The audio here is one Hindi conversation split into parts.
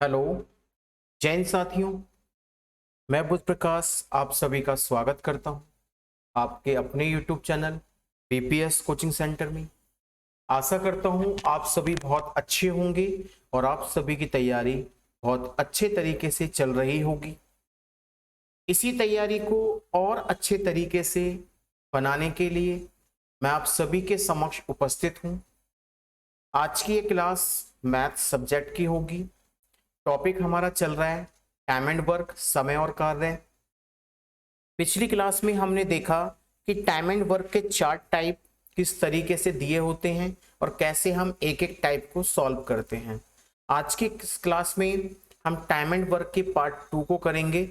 हेलो जैन साथियों, मैं बुध प्रकाश आप सभी का स्वागत करता हूं आपके अपने YouTube channel BPS coaching centre में। आशा करता हूं आप सभी बहुत अच्छे होंगे और आप सभी की तैयारी बहुत अच्छे तरीके से चल रही होगी। इसी तैयारी को और अच्छे तरीके से बनाने के लिए मैं आप सभी के समक्ष उपस्थित हूं। आज की ये क्लास मैथ सब्जेक्ट की होगी। टॉपिक हमारा चल रहा है टाइम एंड वर्क, समय और कार्य। पिछली क्लास में हमने देखा कि टाइम एंड वर्क के चार टाइप किस तरीके से दिए होते हैं और कैसे हम एक एक टाइप को सॉल्व करते हैं। आज की क्लास में हम टाइम एंड वर्क के पार्ट 2 को करेंगे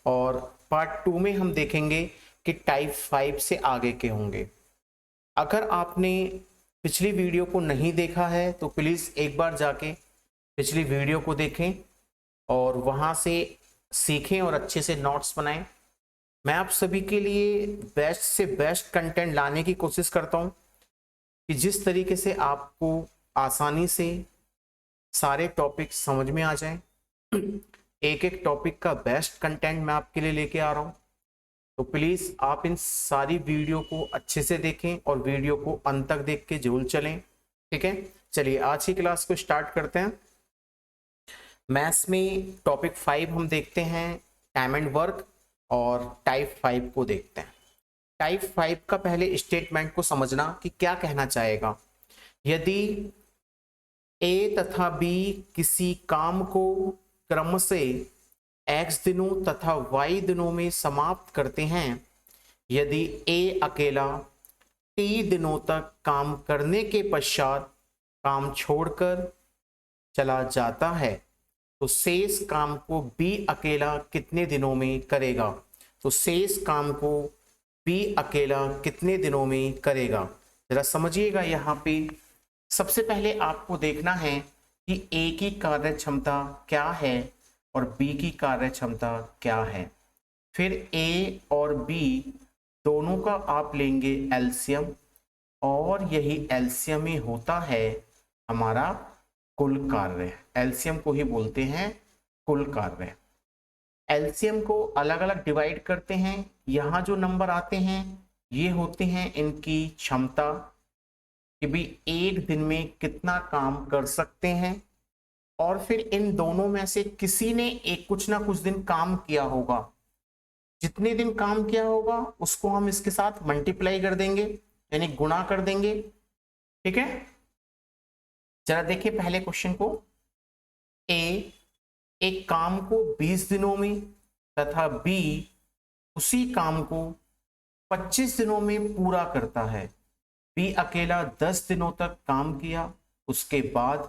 और पार्ट 2 में हम देखेंगे कि टाइप 5 से आगे के होंगे। अगर आपने पिछली वीडियो को नहीं देखा है तो प्लीज़ एक बार जाके पिछली वीडियो को देखें और वहाँ से सीखें और अच्छे से नोट्स बनाएं। मैं आप सभी के लिए बेस्ट से बेस्ट कंटेंट लाने की कोशिश करता हूं कि जिस तरीके से आपको आसानी से सारे टॉपिक समझ में आ जाएं। एक एक टॉपिक का बेस्ट कंटेंट मैं आपके लिए लेके आ रहा हूं, तो प्लीज़ आप इन सारी वीडियो को अच्छे से देखें और वीडियो को अंत तक देख के जरूर चलें। ठीक है, चलिए आज की क्लास को स्टार्ट करते हैं। मैथ्स में टॉपिक 5 हम देखते हैं टाइम एंड वर्क और टाइप 5 को देखते हैं। टाइप 5 का पहले स्टेटमेंट को समझना कि क्या कहना चाहेगा। यदि ए तथा बी किसी काम को क्रम से x दिनों तथा y दिनों में समाप्त करते हैं, यदि ए अकेला t दिनों तक काम करने के पश्चात काम छोड़कर चला जाता है तो शेष काम को बी अकेला कितने दिनों में करेगा। तो शेष काम को बी अकेला कितने दिनों में करेगा, जरा समझिएगा। यहाँ पे सबसे पहले आपको देखना है कि ए की कार्य क्षमता क्या है और बी की कार्य क्षमता क्या है। फिर ए और बी दोनों का आप लेंगे एलसीएम और यही एलसीएम ही होता है हमारा कुल कार्य। एलसीएम को ही बोलते हैं कुल कार्य। एलसीएम को अलग अलग डिवाइड करते हैं। यहाँ जो नंबर आते हैं ये होते हैं इनकी क्षमता कि भी एक दिन में कितना काम कर सकते हैं। और फिर इन दोनों में से किसी ने एक कुछ ना कुछ दिन काम किया होगा। जितने दिन काम किया होगा उसको हम इसके साथ मल्टीप्लाई कर देंगे, यानी गुणा कर देंगे। ठीक है, जरा देखिए पहले क्वेश्चन को। ए एक काम को 20 दिनों में तथा बी उसी काम को 25 दिनों में पूरा करता है। बी अकेला 10 दिनों तक काम किया, उसके बाद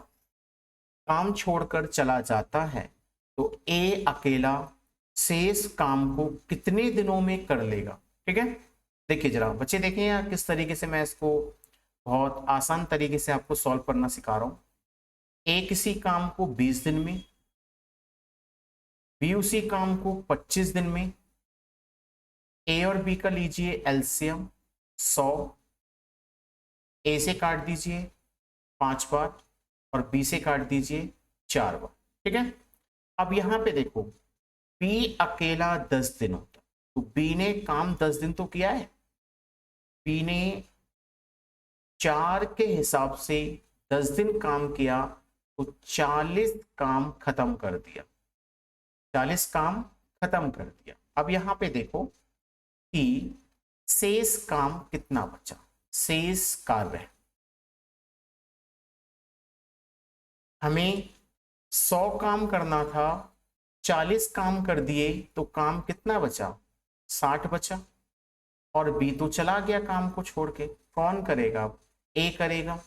काम छोड़कर चला जाता है, तो ए अकेला शेष काम को कितने दिनों में कर लेगा। ठीक है, देखिए जरा बच्चे देखें यार किस तरीके से मैं इसको बहुत आसान तरीके से आपको सॉल्व करना सिखा रहा हूं। ए किसी काम को 20 दिन में, बी उसी काम को 25 दिन में। ए और बी का लीजिए एलसीएम 100। ए से काट दीजिए 5 बार और बी से काट दीजिए 4 बार। ठीक है, अब यहां पे देखो बी अकेला 10 दिनों तक, तो बी ने काम 10 दिन तो किया है। बी ने 4 के हिसाब से 10 दिन काम किया तो 40 काम खत्म कर दिया। 40 काम खत्म कर दिया। अब यहां पे देखो कि शेष काम कितना बचा। शेष कार्य हमें 100 काम करना था, 40 काम कर दिए तो काम कितना बचा, 60 बचा। और बी तो चला गया काम को छोड़ के, कौन करेगा अब, ए करेगा।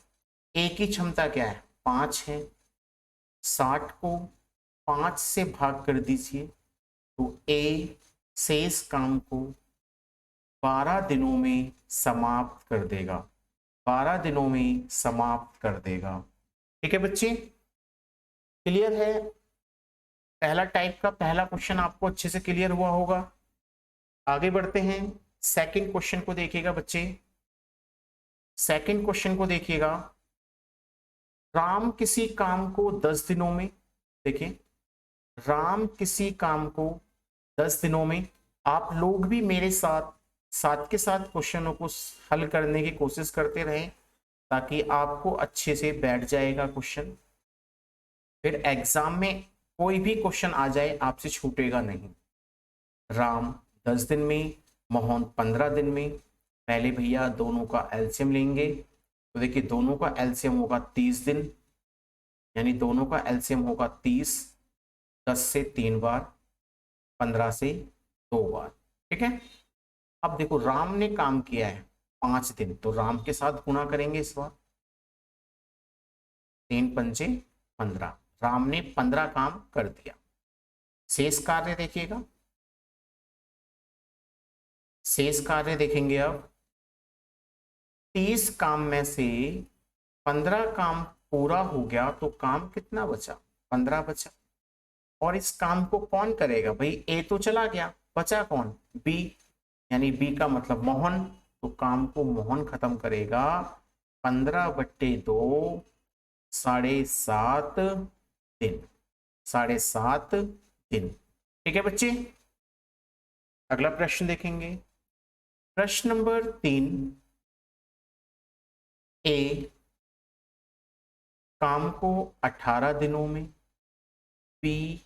ए की क्षमता क्या है, 5 है। 60 को 5 से भाग कर दीजिए तो ए शेष काम को 12 दिनों में समाप्त कर देगा। 12 दिनों में समाप्त कर देगा। ठीक है बच्चे, क्लियर है। पहला टाइप का पहला क्वेश्चन आपको अच्छे से क्लियर हुआ होगा। आगे बढ़ते हैं, सेकंड क्वेश्चन को देखिएगा बच्चे। सेकंड क्वेश्चन को देखिएगा। राम किसी काम को 10 दिनों में, देखिए, राम किसी काम को 10 दिनों में, आप लोग भी मेरे साथ साथ के साथ क्वेश्चनों को हल करने की कोशिश करते रहें ताकि आपको अच्छे से बैठ जाएगा क्वेश्चन। फिर एग्जाम में कोई भी क्वेश्चन आ जाए आपसे छूटेगा नहीं। राम 10 दिन में, मोहन 15 दिन में। पहले भैया दोनों का एलसीएम लेंगे, तो देखिए दोनों का एलसीएम होगा 30 दिन, यानी दोनों का एलसीएम होगा 30। 10 से 3 बार, 15 से 2 बार। ठीक है, अब देखो राम ने काम किया है 5 दिन, तो राम के साथ गुणा करेंगे इस बार। 3 पंचे 15, राम ने 15 काम कर दिया। शेष कार्य देखिएगा, शेष कार्य देखेंगे अब। 30 काम में से 15 काम पूरा हो गया, तो काम कितना बचा? 15 बचा। और इस काम को कौन करेगा भाई? ए तो चला गया, बचा कौन? बी, यानी बी का मतलब मोहन, तो काम को मोहन खत्म करेगा। 15/2 7.5 दिन, 7.5 दिन। ठीक है बच्चे, अगला प्रश्न देखेंगे। प्रश्न नंबर 3, ए काम को 18 दिनों में, बी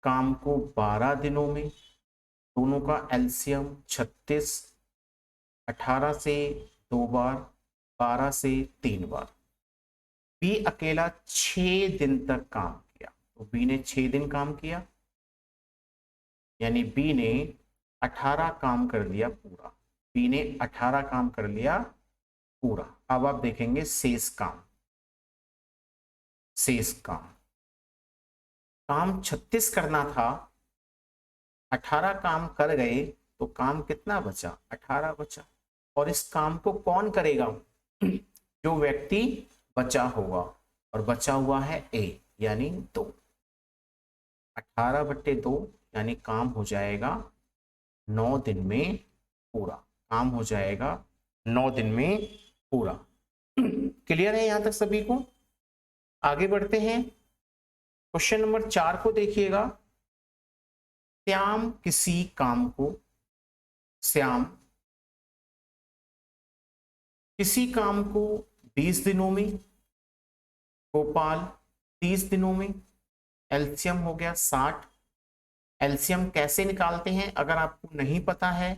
काम को 12 दिनों में, दोनों का एलसीएम 36। 18 से 2 बार, 12 से 3 बार। बी अकेला 6 दिन तक काम किया, तो बी ने 6 दिन काम किया, यानी बी ने 18 काम कर लिया पूरा। बी ने 18 काम कर लिया पूरा। अब आप देखेंगे शेष काम। शेष काम, काम 36 करना था, 18 काम कर गए, तो काम कितना बचा? 18 बचा। और इस काम को कौन करेगा? जो व्यक्ति बचा होगा, और बचा हुआ है ए, यानी 2। 18/2 यानी काम हो जाएगा 9 दिन में पूरा। काम हो जाएगा 9 दिन में पूरा। क्लियर है यहां तक सभी को? आगे बढ़ते हैं, क्वेश्चन नंबर 4 को देखिएगा। श्याम किसी काम को, श्याम किसी काम को 20 दिनों में, गोपाल 30 दिनों में, एलसीएम हो गया 60। एलसीएम कैसे निकालते हैं अगर आपको नहीं पता है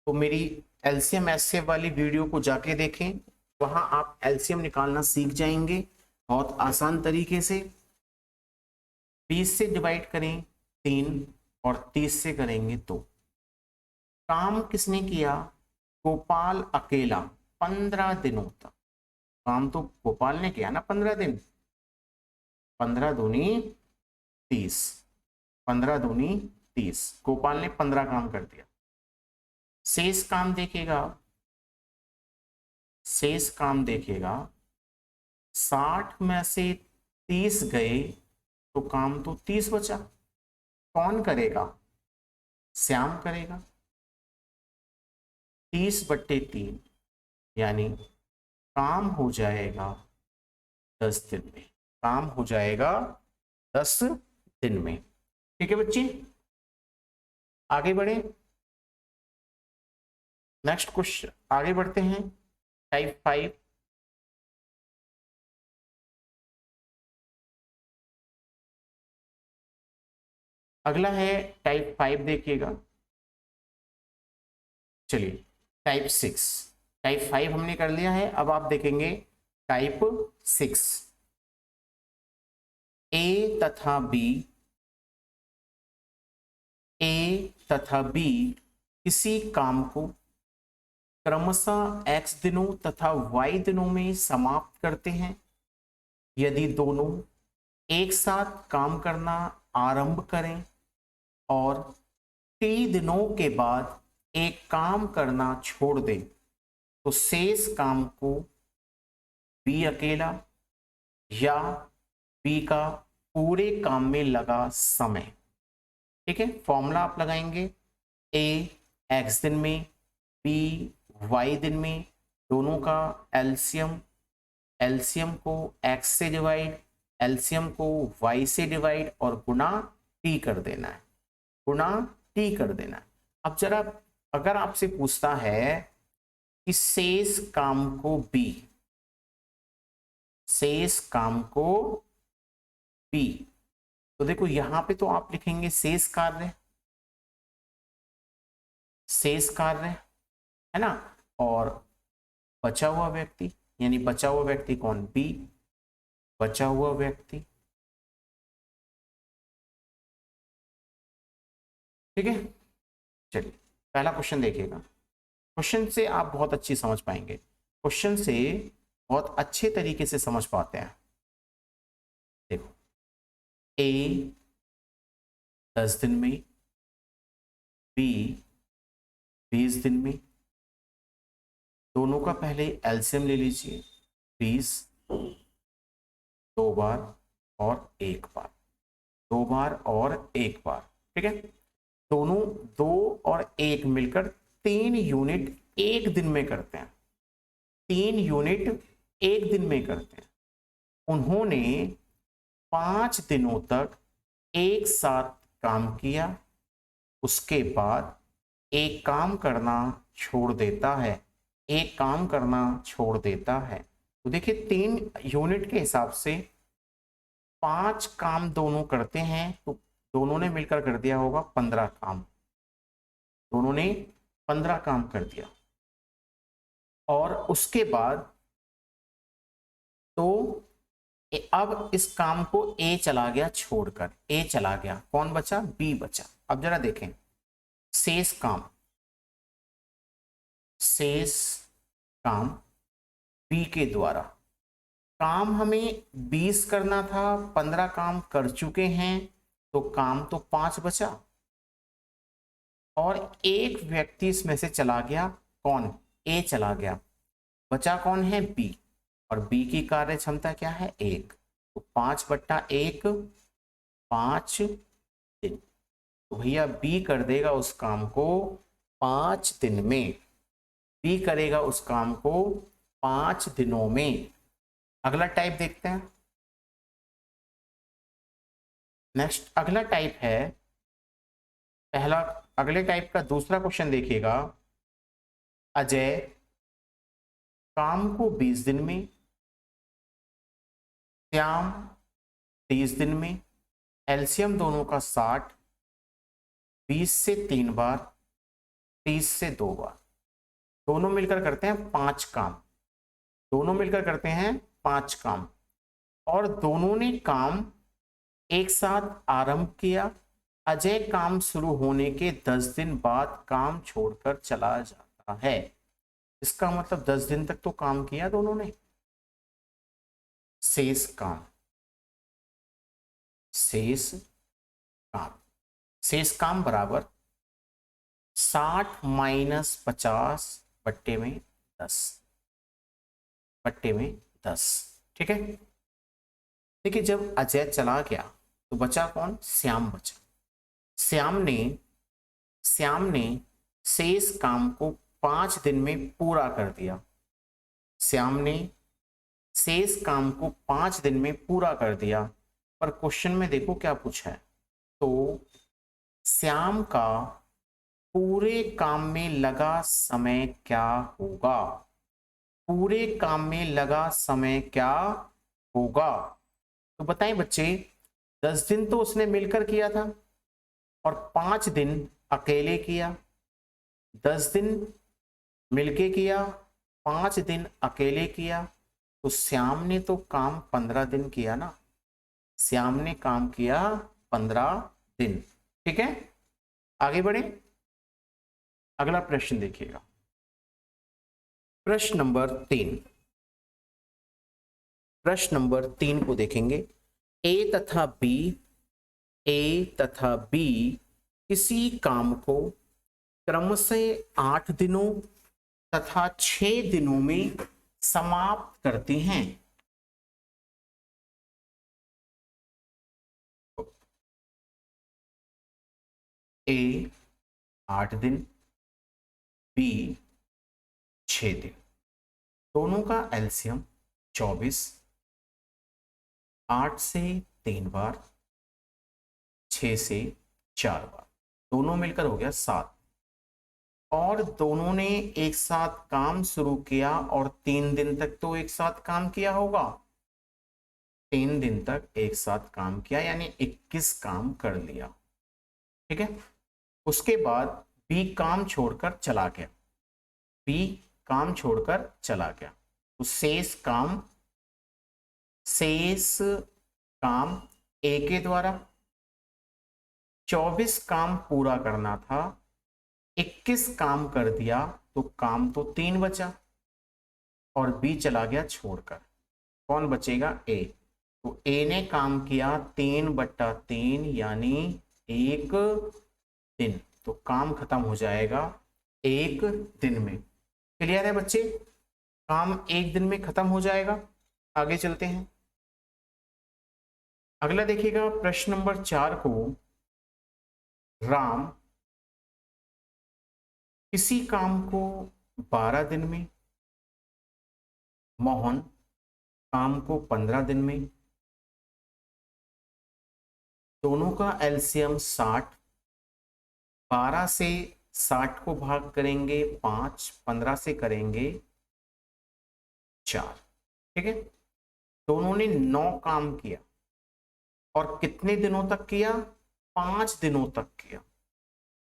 तो मेरी एलसीएम एससीएफ वाली वीडियो को जाके देखें, वहां आप एलसीएम निकालना सीख जाएंगे बहुत आसान तरीके से। 20 से डिवाइड करें 3 और 30 से करेंगे 2। काम किसने किया? गोपाल अकेला 15 दिनों तक। काम तो गोपाल ने किया ना 15 दिन। 15 दूनी 30, 15 दूनी 30। गोपाल ने 15 काम कर दिया। शेष काम देखेगा, शेष काम देखेगा 60 में से 30 गए, तो काम तो 30 बचा। कौन करेगा? श्याम करेगा। 30/3 यानी काम हो जाएगा 10 दिन में। काम हो जाएगा 10 दिन में। ठीक है बच्चे, आगे बढ़े। नेक्स्ट क्वेश्चन, आगे बढ़ते हैं। टाइप 5, अगला है टाइप 5 देखिएगा। चलिए टाइप 6, टाइप 5 हमने कर लिया है, अब आप देखेंगे टाइप 6। ए तथा बी, ए तथा बी किसी काम को क्रमशः x दिनों तथा y दिनों में समाप्त करते हैं। यदि दोनों एक साथ काम करना आरंभ करें और t दिनों के बाद एक काम करना छोड़ दें, तो शेष काम को b अकेला या b का पूरे काम में लगा समय। ठीक है, फॉर्मूला आप लगाएंगे। a x दिन में, b y दिन में, दोनों का एलसीएम, एलसीएम को x से डिवाइड, एलसीएम को y से डिवाइड और गुना t कर देना है, गुना t कर देना है। अब जरा अगर आपसे पूछता है कि शेष काम को b, शेष काम को b, तो देखो यहां पे तो आप लिखेंगे शेष कार्य, शेष कार्य है ना, और बचा हुआ व्यक्ति, यानी बचा हुआ व्यक्ति कौन, बी, बचा हुआ व्यक्ति, ठीक है। चलिए पहला क्वेश्चन देखिएगा, क्वेश्चन से आप बहुत अच्छी समझ पाएंगे, क्वेश्चन से बहुत अच्छे तरीके से समझ पाते हैं। देखो ए 10 दिन में, बी 20 दिन में, दोनों का पहले एलसीएम ले लीजिए, 20 2 बार और 1 बार, 2 बार और 1 बार, ठीक है। दोनों 2 और 1 मिलकर 3 यूनिट एक दिन में करते हैं, 3 यूनिट एक दिन में करते हैं। उन्होंने 5 दिनों तक एक साथ काम किया, उसके बाद एक काम करना छोड़ देता है, एक काम करना छोड़ देता है। तो देखिए 3 यूनिट के हिसाब से 5 काम दोनों करते हैं, तो दोनों ने मिलकर कर दिया होगा 15 काम, दोनों ने 15 काम कर दिया। और उसके बाद तो अब इस काम को ए चला गया छोड़कर, ए चला गया, कौन बचा, बी बचा। अब जरा देखें शेष काम, शेष काम बी के द्वारा, काम हमें 20 करना था, 15 काम कर चुके हैं, तो काम तो 5 बचा, और एक व्यक्ति इसमें से चला गया, कौन, ए चला गया, बचा कौन है, बी, और बी की कार्य क्षमता क्या है, 1, तो 5/1 5 दिन, तो भैया बी कर देगा उस काम को 5 दिन में, बी करेगा उस काम को 5 दिनों में। अगला टाइप देखते हैं, नेक्स्ट अगला टाइप है, पहला अगले टाइप का दूसरा क्वेश्चन देखिएगा, अजय काम को 20 दिन में, श्याम 30 दिन में, एलसीएम दोनों का 60, 20 से 3 बार, 30 से 2 बार, दोनों मिलकर करते हैं 5 काम, दोनों मिलकर करते हैं 5 काम, और दोनों ने काम एक साथ आरंभ किया। अजय काम शुरू होने के 10 दिन बाद काम छोड़कर चला जाता है, इसका मतलब 10 दिन तक तो काम किया दोनों ने। शेष काम, शेष काम, शेष काम बराबर 60 - 50 बट्टे में 10, बट्टे में 10, ठीक है। देखिए जब अजय चला गया तो बचा कौन, श्याम बचा, श्याम ने शेष काम को 5 दिन में पूरा कर दिया, श्याम ने शेष काम को 5 दिन में पूरा कर दिया। पर क्वेश्चन में देखो क्या पूछा है, तो श्याम का पूरे काम में लगा समय क्या होगा, पूरे काम में लगा समय क्या होगा। तो बताएं बच्चे, 10 दिन तो उसने मिलकर किया था और 5 दिन अकेले किया, 10 दिन मिलके किया, 5 दिन अकेले किया, तो श्याम ने तो काम 15 दिन किया ना, श्याम ने काम किया 15 दिन, ठीक है। आगे बढ़े, अगला प्रश्न देखिएगा, प्रश्न नंबर 3, प्रश्न नंबर 3 को देखेंगे, ए तथा बी किसी काम को क्रमशः 8 दिनों तथा 6 दिनों में समाप्त करते हैं। ए 8 दिन, बी 6 दिन, दोनों का एलसीएम 24, 8 से 3 बार, 6 से 4 बार, दोनों मिलकर हो गया 7। और दोनों ने एक साथ काम शुरू किया और 3 दिन तक तो एक साथ काम किया होगा, 3 दिन तक एक साथ काम किया यानी 21 काम कर लिया। ठीक है, उसके बाद बी काम छोड़कर चला गया, बी काम छोड़कर चला गया, तो शेष काम ए के द्वारा 24 काम पूरा करना था, 21 काम कर दिया, तो काम तो 3 बचा और बी चला गया छोड़कर। कौन बचेगा? ए। तो ए ने काम किया 3/3 यानी 1 दिन, तो काम खत्म हो जाएगा 1 दिन में। क्लियर है बच्चे? काम 1 दिन में खत्म हो जाएगा। आगे चलते हैं, अगला देखिएगा प्रश्न नंबर 4 को। राम किसी काम को 12 दिन में, मोहन काम को 15 दिन में, दोनों का एलसीएम 60, 12 से 60 को भाग करेंगे 5, 15 से करेंगे 4। ठीक है, दोनों ने 9 काम किया और कितने दिनों तक किया? 5 दिनों तक किया।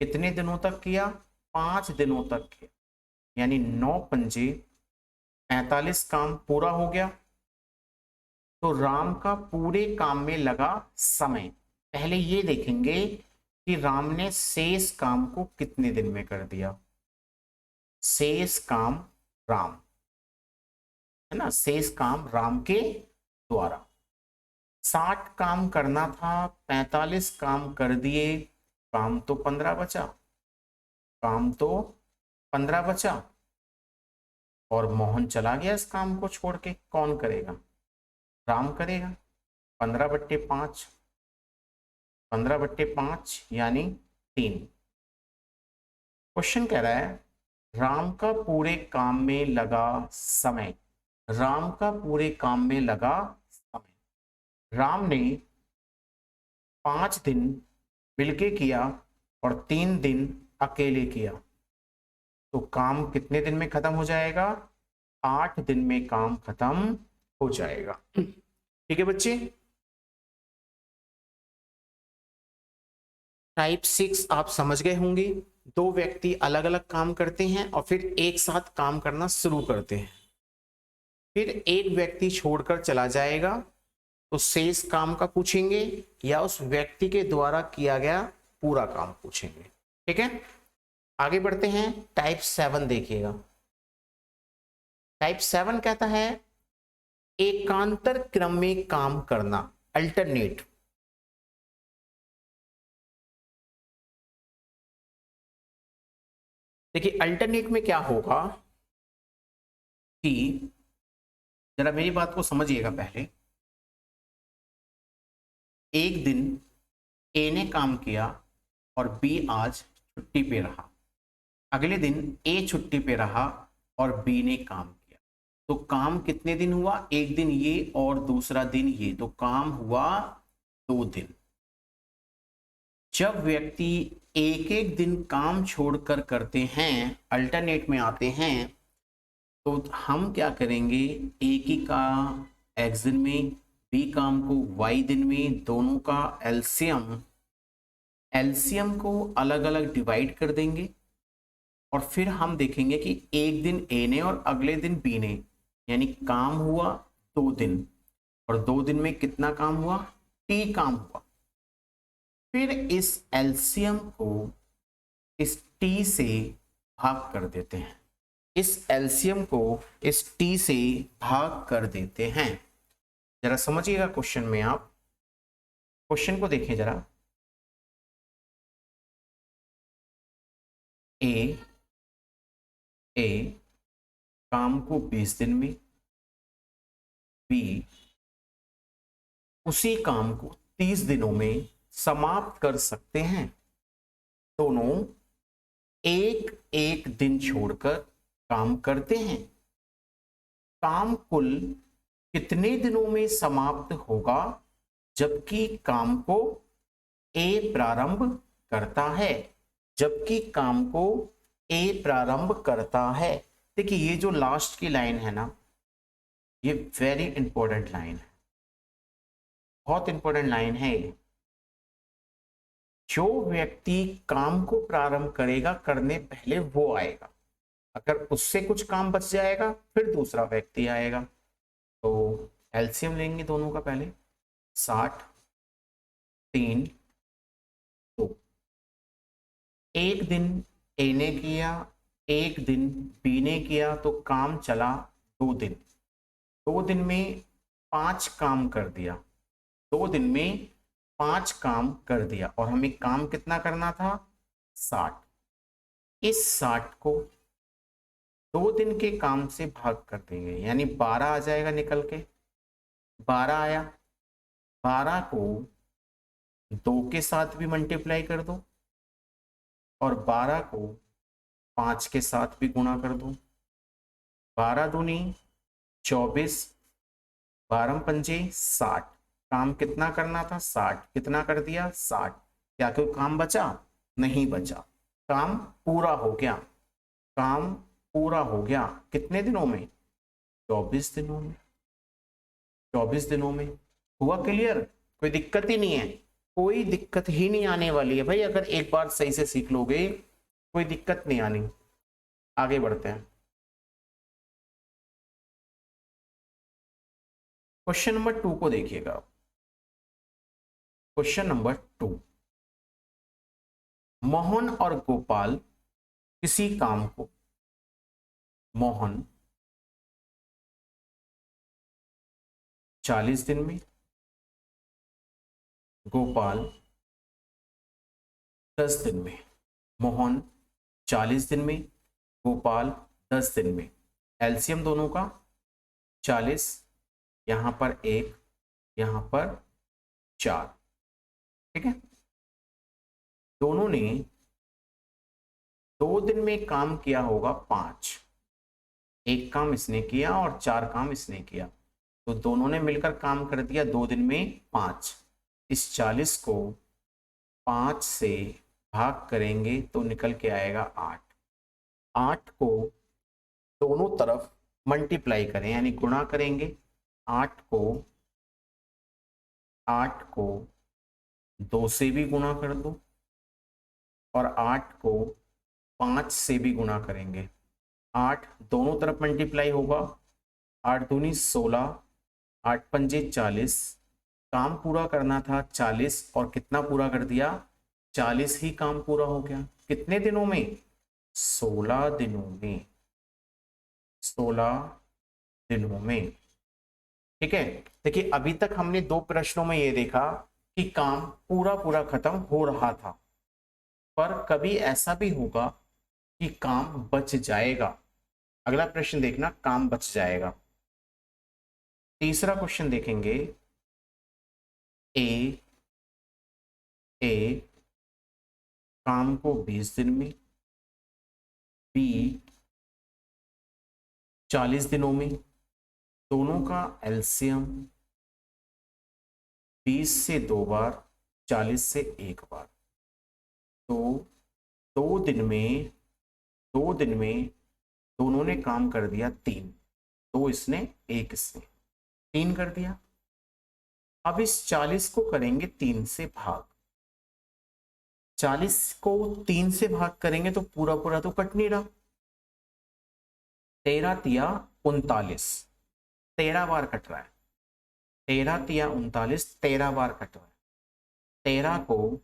कितने दिनों तक किया? 5 दिनों तक किया, यानी 9 पंजे 45 काम पूरा हो गया। तो राम का पूरे काम में लगा समय, पहले ये देखेंगे कि राम ने शेष काम को कितने दिन में कर दिया। शेष काम राम है ना, शेष काम राम के द्वारा 60 काम करना था, 45 काम कर दिए, काम तो 15 बचा, काम तो 15 बचा और मोहन चला गया इस काम को छोड़ के। कौन करेगा? राम करेगा। 15/5, 15/5 यानी 3। क्वेश्चन कह रहा है राम का पूरे काम में लगा समय, राम का पूरे काम में लगा समय। राम ने 5 दिन मिलके किया और 3 दिन अकेले किया, तो काम कितने दिन में खत्म हो जाएगा? 8 दिन में काम खत्म हो जाएगा। ठीक है बच्चे, टाइप 6 आप समझ गए होंगे। 2 व्यक्ति अलग अलग काम करते हैं और फिर एक साथ काम करना शुरू करते हैं, फिर एक व्यक्ति छोड़कर चला जाएगा, तो शेष काम का पूछेंगे या उस व्यक्ति के द्वारा किया गया पूरा काम पूछेंगे। ठीक है, आगे बढ़ते हैं। टाइप 7 देखिएगा। टाइप 7 कहता है एकांतर क्रम में काम करना, अल्टरनेट। देखिए अल्टरनेट में क्या होगा कि जरा मेरी बात को समझिएगा पहले। एक दिन ए ने काम किया और बी आज छुट्टी पे रहा, अगले दिन ए छुट्टी पे रहा और बी ने काम किया, तो काम कितने दिन हुआ? एक दिन ये और दूसरा दिन ये, तो काम हुआ 2 दिन। जब व्यक्ति एक एक दिन काम छोड़कर करते हैं, अल्टरनेट में आते हैं, तो हम क्या करेंगे? एक ही का एक्स दिन में, बी काम को वाई दिन में, दोनों का एलसीएम को अलग अलग डिवाइड कर देंगे और फिर हम देखेंगे कि एक दिन ए ने और अगले दिन बी ने, यानी काम हुआ 2 दिन और 2 दिन में कितना काम हुआ? टी काम हुआ। फिर इस एलसीएम को इस टी से भाग कर देते हैं, इस एलसीएम को इस टी से भाग कर देते हैं। जरा समझिएगा क्वेश्चन में, आप क्वेश्चन को देखें जरा। ए काम को 20 दिन में, बी उसी काम को 30 दिनों में समाप्त कर सकते हैं। दोनों एक एक दिन छोड़कर काम करते हैं, काम कुल कितने दिनों में समाप्त होगा जबकि काम को ए प्रारंभ करता है, जबकि काम को ए प्रारंभ करता है। देखिए ये जो लास्ट की लाइन है ना, ये वेरी इंपॉर्टेंट लाइन है, बहुत इंपॉर्टेंट लाइन है ये। जो व्यक्ति काम को प्रारंभ करेगा करने पहले वो आएगा, अगर उससे कुछ काम बच जाएगा फिर दूसरा व्यक्ति आएगा। तो एलसीएम लेंगे दोनों का पहले, 60 3 2। एक दिन ए ने किया, एक दिन बी ने किया, तो काम चला 2 दिन। 2 दिन में 5 काम कर दिया, 2 दिन में 5 काम कर दिया, और हमें काम कितना करना था 60। इस 60 को 2 दिन के काम से भाग कर देंगे, यानी 12 आ जाएगा निकल के। 12 आया, 12 को 2 के साथ भी मल्टीप्लाई कर दो और 12 को 5 के साथ भी गुणा कर दो। 12 दूनी 24, 12 पंजे 60। काम कितना करना था 60, कितना कर दिया 60। क्या कोई काम बचा? नहीं बचा, काम पूरा हो गया। काम पूरा हो गया कितने दिनों में? 24 दिनों में। 24 दिनों में हुआ क्लियर? कोई दिक्कत ही नहीं है, कोई दिक्कत ही नहीं आने वाली है भाई, अगर एक बार सही से सीख लोगे कोई दिक्कत नहीं आनी। आगे बढ़ते हैं, क्वेश्चन नंबर 2 को देखिएगा। क्वेश्चन नंबर 2, मोहन और गोपाल किसी काम को, मोहन 40 दिन में, गोपाल 10 दिन में। मोहन 40 दिन में, गोपाल 10 दिन में। एलसीएम दोनों का 40, यहां पर 1, यहां पर 4। ठीक है, दोनों ने 2 दिन में काम किया होगा 5। एक काम इसने किया और 4 काम इसने किया, तो दोनों ने मिलकर काम कर दिया 2 दिन में 5। इस 40 को 5 से भाग करेंगे तो निकल के आएगा 8। 8 को दोनों तरफ मल्टीप्लाई करें यानी गुणा करेंगे। 8 को 2 से भी गुणा कर दो और 8 को 5 से भी गुणा करेंगे। 8 दोनों तरफ मल्टीप्लाई होगा, 8 दूनी 16, 8 पंजे 40। काम पूरा करना था 40 और कितना पूरा कर दिया? 40 ही काम पूरा हो गया। कितने दिनों में? 16 दिनों में। 16 दिनों में। ठीक है, देखिए अभी तक हमने 2 प्रश्नों में ये देखा कि काम पूरा पूरा खत्म हो रहा था, पर कभी ऐसा भी होगा कि काम बच जाएगा। अगला प्रश्न देखना, काम बच जाएगा। तीसरा क्वेश्चन देखेंगे, ए काम को 20 दिन में, बी 40 दिनों में। दोनों का एलसीएम 20 से 2 बार, 40 से 1 बार। तो 2 दिन में दोनों ने काम कर दिया 3। 2 इसने, 1 इसने, 3 कर दिया। अब इस 40 को करेंगे 3 से भाग। 40 को 3 से भाग करेंगे तो पूरा पूरा तो कट नहीं रहा। 13 तिया 39, 13 बार कट रहा है। 13 तिया 39, 13 बार कट रहा है। 13 को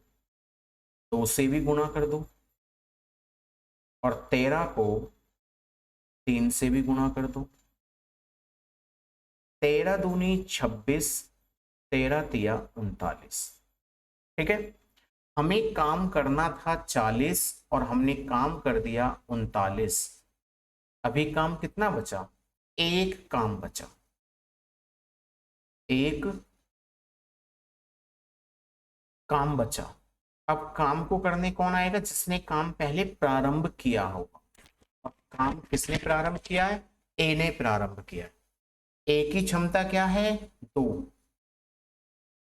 2 से भी गुणा कर दो और 13 को 3 से भी गुणा कर दो। 13 दूनी 26, 13 तिया 39। ठीक है, हमें काम करना था 40 और हमने काम कर दिया 39। अभी काम कितना बचा? 1 काम बचा। 1 काम बचा। अब काम को करने कौन आएगा? जिसने काम पहले प्रारंभ किया होगा। अब काम किसने प्रारंभ किया है? ए ने प्रारंभ किया है। ए की क्षमता क्या है? 2।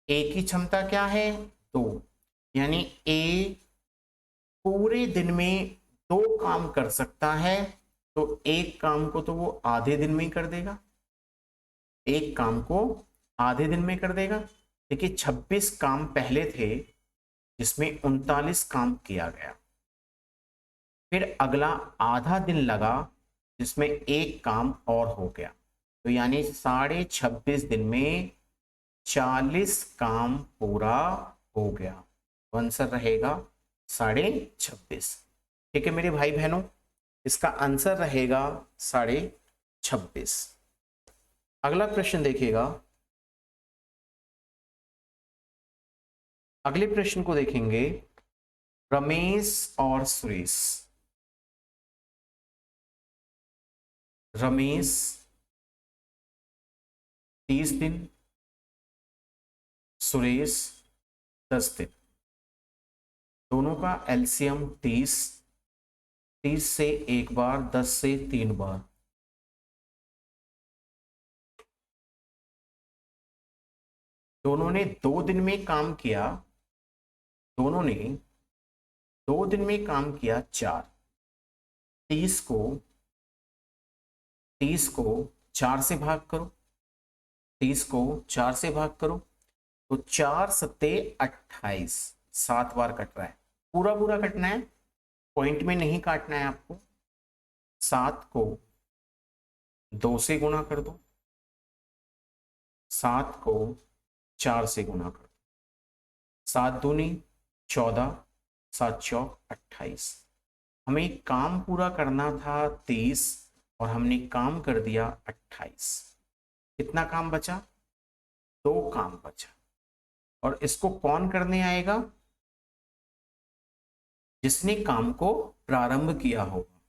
ए की क्षमता क्या है? 2। यानी ए पूरे दिन में 2 काम कर सकता है, तो एक काम को तो वो आधे दिन में ही कर देगा, एक काम को आधे दिन में कर देगा। देखिए 26 काम पहले थे जिसमें 39 काम किया गया, फिर अगला आधा दिन लगा जिसमें एक काम और हो गया, तो यानी 26.5 दिन में 40 काम पूरा हो गया। तो आंसर रहेगा 26.5। ठीक है मेरे भाई बहनों, इसका आंसर रहेगा 26.5। अगला प्रश्न देखिएगा, अगले प्रश्न को देखेंगे। रमेश और सुरेश, रमेश 30 दिन, सुरेश 10 दिन, दोनों का एलसीएम 30, 30 से एक बार, 10 से 3 बार। दोनों ने 2 दिन में काम किया, दोनों ने 2 दिन में काम किया 4। 30 को 4 से भाग करो, 30 को 4 से भाग करो, तो 4 सत्ते 28, 7 बार कट रहा है। पूरा पूरा कटना है, पॉइंट में नहीं काटना है आपको। 7 को 2 से गुणा कर दो, 7 को 4 से गुणा कर दो, 7 दूनी 14, 7 चौक 28। हमें काम पूरा करना था 30 और हमने काम कर दिया 28। कितना काम बचा? 2 काम बचा। और इसको कौन करने आएगा? जिसने काम को प्रारंभ किया होगा।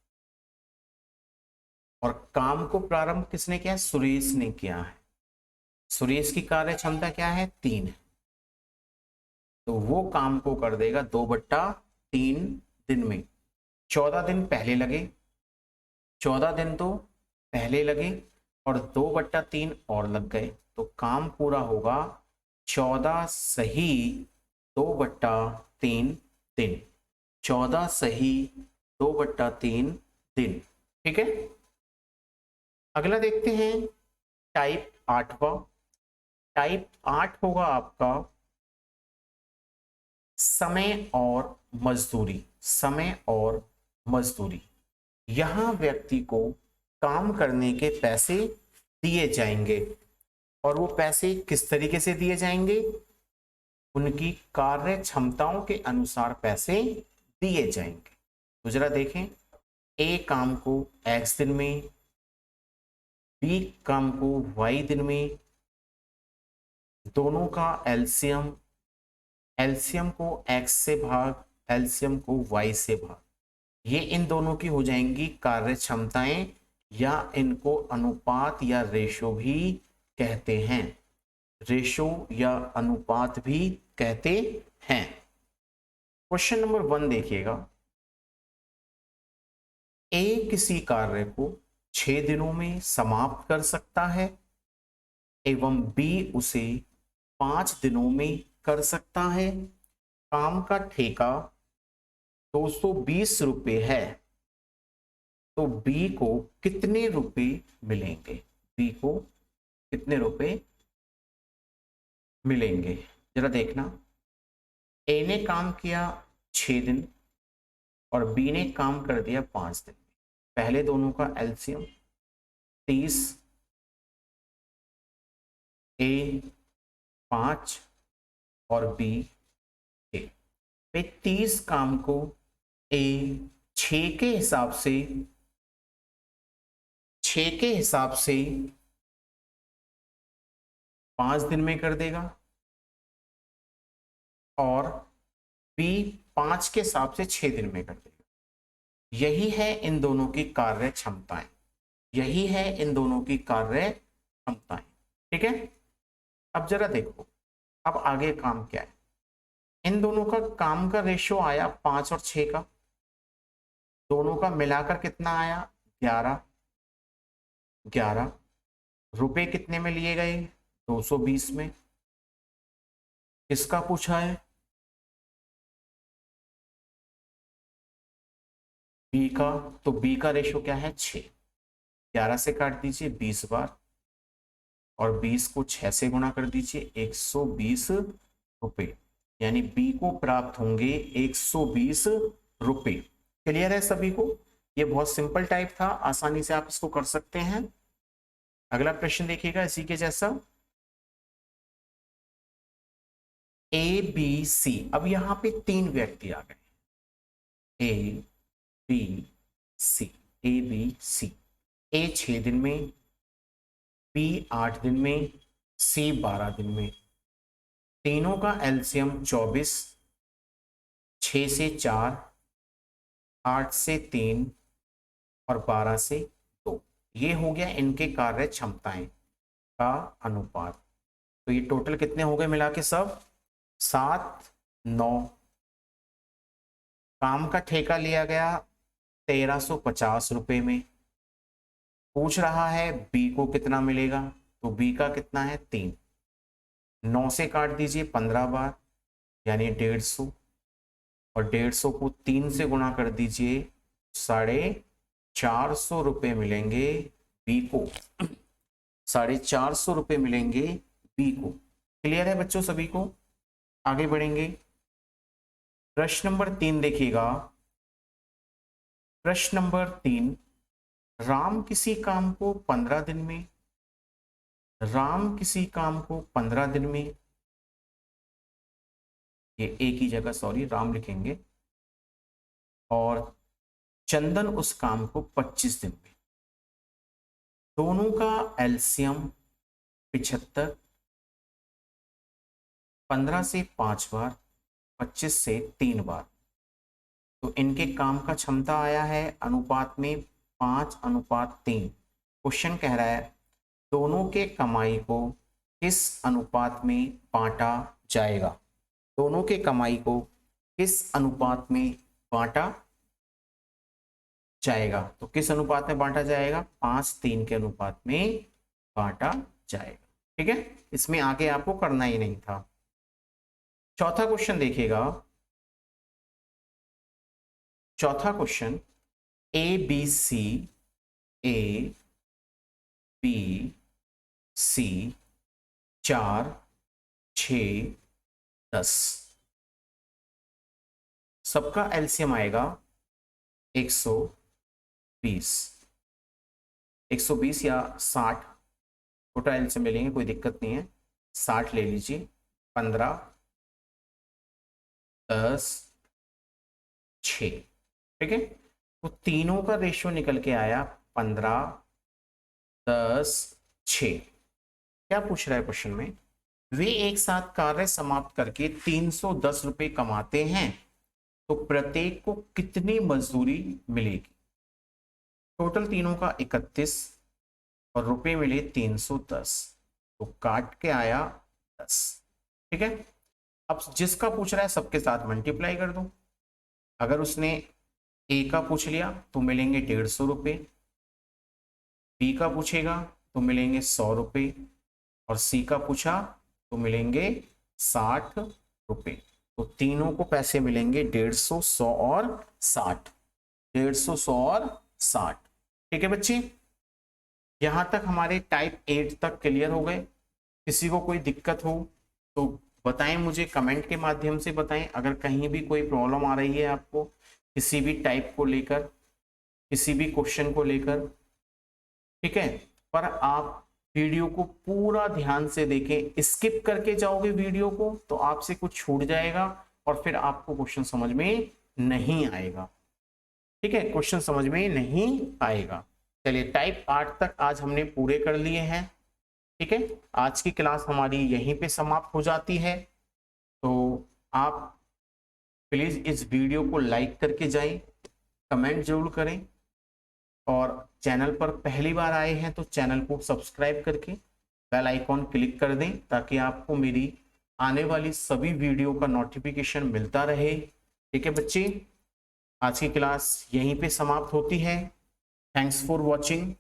और काम को प्रारंभ किसने किया? सुरेश ने किया है। सुरेश की कार्य क्षमता क्या है? 3 है, तो वो काम को कर देगा 2/3 दिन में। 14 दिन पहले लगे, 14 दिन तो पहले लगे और 2/3 और लग गए, तो काम पूरा होगा 14 सही 2/3 दिन। 14 सही 2/3 दिन। ठीक है, अगला देखते हैं टाइप 8वां। टाइप 8 होगा आपका समय और मजदूरी। समय और मजदूरी, यहां व्यक्ति को काम करने के पैसे दिए जाएंगे, और वो पैसे किस तरीके से दिए जाएंगे? उनकी कार्य क्षमताओं के अनुसार पैसे दिए जाएंगे। तो जरा देखें, ए काम को x दिन में, बी काम को y दिन में, दोनों का एलसीएम, एलसीएम को x से भाग, एलसीएम को y से भाग। ये इन दोनों की हो जाएंगी कार्य क्षमताएं, या इनको अनुपात या रेशो भी कहते हैं। रेशो या अनुपात भी कहते हैं। क्वेश्चन नंबर 1 देखिएगा। ए किसी कार्य को 6 दिनों में समाप्त कर सकता है एवं बी उसे 5 दिनों में कर सकता है। काम का ठेका 220 रुपये है, तो बी को कितने रुपए मिलेंगे? बी को कितने रुपए मिलेंगे? जरा देखना, ए ने काम किया 6 दिन और बी ने काम कर दिया 5 दिन। पहले दोनों का एलसीएम 30, ए 5 और बी 6। 30 काम को ए 6 के हिसाब से 5 दिन में कर देगा, और बी 5 के हिसाब से 6 दिन में कर देगा। यही है इन दोनों की कार्य क्षमताएं, यही है इन दोनों की कार्य क्षमताएं। ठीक है, अब जरा देखो, अब आगे काम क्या है। इन दोनों का काम का रेशो आया 5 और 6 का, दोनों का मिलाकर कितना आया? 11। रुपए कितने में लिए गए? 220 में। किसका पूछा है? बी का। तो बी का रेशो क्या है? 6। 11 से काट दीजिए 20 बार, और 20 को 6 से गुणा कर दीजिए, 120 रुपए। यानी बी को प्राप्त होंगे 120 रुपए। क्लियर है सभी को? ये बहुत सिंपल टाइप था, आसानी से आप इसको कर सकते हैं। अगला प्रश्न देखिएगा इसी के जैसा, ए बी सी। अब यहां पे 3 व्यक्ति आ गए, ए B C. A B C. ए 6 दिन में, बी 8 दिन में, सी 12 दिन में। तीनों का एलसीएम 24, 6 से 4, 8 से 3 और 12 से 2। ये हो गया इनके कार्य क्षमताएं का अनुपात। तो ये टोटल कितने हो गए मिला के सब? 7, 9। काम का ठेका लिया गया 1350 रुपए में। पूछ रहा है बी को कितना मिलेगा, तो बी का कितना है? 3। 9 से काट दीजिए 15 बार, यानी 150, और 150 को 3 से गुणा कर दीजिए, 450 रुपए मिलेंगे बी को। 450 रुपए मिलेंगे बी को। क्लियर है बच्चों सभी को? आगे बढ़ेंगे। प्रश्न नंबर 3 देखिएगा। प्रश्न नंबर 3, राम किसी काम को 15 दिन में, राम किसी काम को 15 दिन में, ये एक ही जगह सॉरी राम लिखेंगे, और चंदन उस काम को 25 दिन में। दोनों का एलसीएम 75, 15 से 5 बार, 25 से 3 बार। तो इनके काम का क्षमता आया है अनुपात में 5:3। क्वेश्चन कह रहा है दोनों के कमाई को किस अनुपात में बांटा जाएगा? दोनों के कमाई को किस अनुपात में बांटा जाएगा? तो किस अनुपात में बांटा जाएगा? 5:3 के अनुपात में बांटा जाएगा। ठीक है, इसमें आगे आपको करना ही नहीं था। चौथा क्वेश्चन देखिएगा। चौथा question, A B C, A B C 4, 6, 10। सबका एलसीएम आएगा 120। 120 या 60 छोटा एलसीएम ले लेंगे, कोई दिक्कत नहीं है। 60 ले लीजिए। 15, 10, 6। ठीक है, तो तीनों का रेशियो निकल के आया 15, 10, 6। क्या पूछ रहा है क्वेश्चन में? वे एक साथ कार्य समाप्त करके 310 रुपए कमाते हैं, तो प्रत्येक को कितनी मजदूरी मिलेगी? टोटल तीनों का 31 और रुपए मिले 310, तो काट के आया 10। ठीक है, अब जिसका पूछ रहा है सबके साथ मल्टीप्लाई कर दो। अगर उसने ए का पूछ लिया तो मिलेंगे 150 रुपये, बी का पूछेगा तो मिलेंगे 100 रुपये, और सी का पूछा तो मिलेंगे 60 रुपये। तो तीनों को पैसे मिलेंगे 150, 100 और 60। 150, 100 और 60। ठीक है बच्चे, यहां तक हमारे टाइप 8 तक क्लियर हो गए। किसी को कोई दिक्कत हो तो बताएं, मुझे कमेंट के माध्यम से बताएं। अगर कहीं भी कोई प्रॉब्लम आ रही है आपको किसी भी टाइप को लेकर, किसी भी क्वेश्चन को लेकर, ठीक है, पर आप वीडियो को पूरा ध्यान से देखें। स्किप करके जाओगे वीडियो को तो आपसे कुछ छूट जाएगा और फिर आपको क्वेश्चन समझ में नहीं आएगा। ठीक है, क्वेश्चन समझ में नहीं आएगा। चलिए, टाइप 8 तक आज हमने पूरे कर लिए हैं। ठीक है, आज की क्लास हमारी यहीं पे समाप्त हो जाती है। तो आप प्लीज इस वीडियो को लाइक करके जाएं, कमेंट जरूर करें, और चैनल पर पहली बार आए हैं तो चैनल को सब्सक्राइब करके बेल आइकॉन क्लिक कर दें, ताकि आपको मेरी आने वाली सभी वीडियो का नोटिफिकेशन मिलता रहे। ठीक है बच्चे, आज की क्लास यहीं पे समाप्त होती है। Thanks for watching.